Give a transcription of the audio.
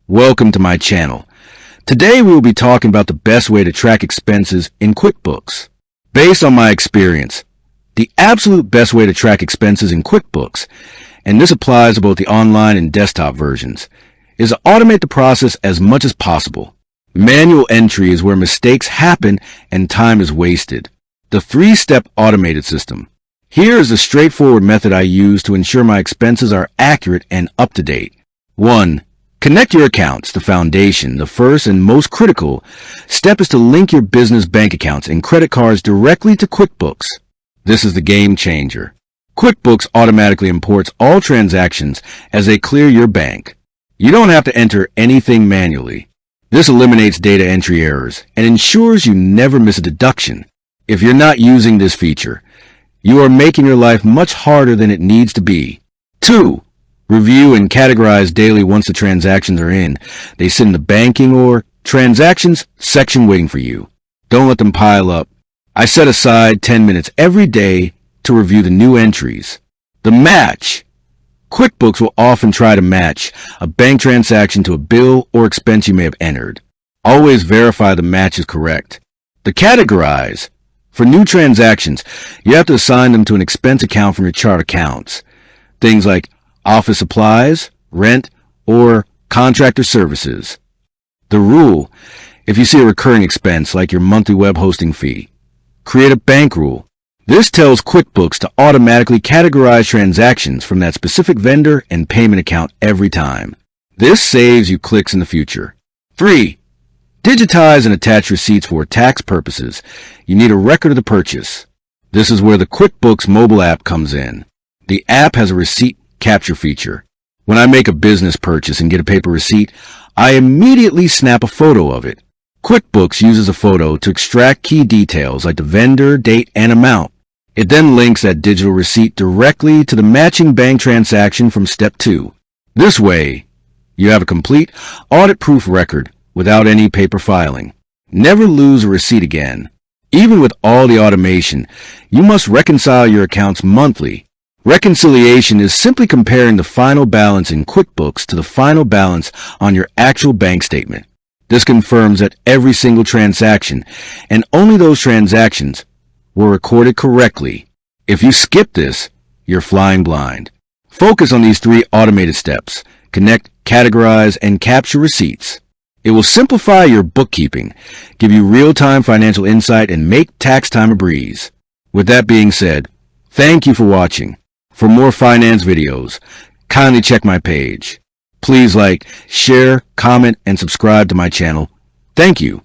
Welcome to my channel. Today we will be talking about the best way to track expenses in QuickBooks. Based on my experience, the absolute best way to track expenses in QuickBooks, and this applies to both the online and desktop versions, is to automate the process as much as possible. Manual entry is where mistakes happen and time is wasted. The 3-step automated system. Here is the straightforward method I use to ensure my expenses are accurate and up to date. 1. Connect your accounts, the foundation. The first and most critical step is to link your business bank accounts and credit cards directly to QuickBooks. This is the game changer. QuickBooks automatically imports all transactions as they clear your bank. You don't have to enter anything manually. This eliminates data entry errors and ensures you never miss a deduction. If you're not using this feature, you are making your life much harder than it needs to be. 2. Review and categorize daily once the transactions are in. They sit in the banking or transactions section waiting for you. Don't let them pile up. I set aside 10 minutes every day to review the new entries. The match. QuickBooks will often try to match a bank transaction to a bill or expense you may have entered. Always verify the match is correct. The categorize. For new transactions, you have to assign them to an expense account from your chart accounts. Things like office supplies, rent, or contractor services. The rule: if you see a recurring expense like your monthly web hosting fee, create a bank rule. This tells QuickBooks to automatically categorize transactions from that specific vendor and payment account every time. This saves you clicks in the future. 3. Digitize and attach receipts for tax purposes. You need a record of the purchase. This is where the QuickBooks mobile app comes in. The app has a receipt capture feature. When I make a business purchase and get a paper receipt, I immediately snap a photo of it. QuickBooks uses a photo to extract key details like the vendor, date, and amount. It then links that digital receipt directly to the matching bank transaction from step 2. This way, you have a complete audit-proof record without any paper filing. Never lose a receipt again. Even with all the automation, you must reconcile your accounts monthly. Reconciliation is simply comparing the final balance in QuickBooks to the final balance on your actual bank statement. This confirms that every single transaction, and only those transactions, were recorded correctly. If you skip this, you're flying blind. Focus on these 3 automated steps: connect, categorize, and capture receipts. It will simplify your bookkeeping, give you real-time financial insight, and make tax time a breeze. With that being said, thank you for watching. For more finance videos, kindly check my page. Please like, share, comment, and subscribe to my channel. Thank you.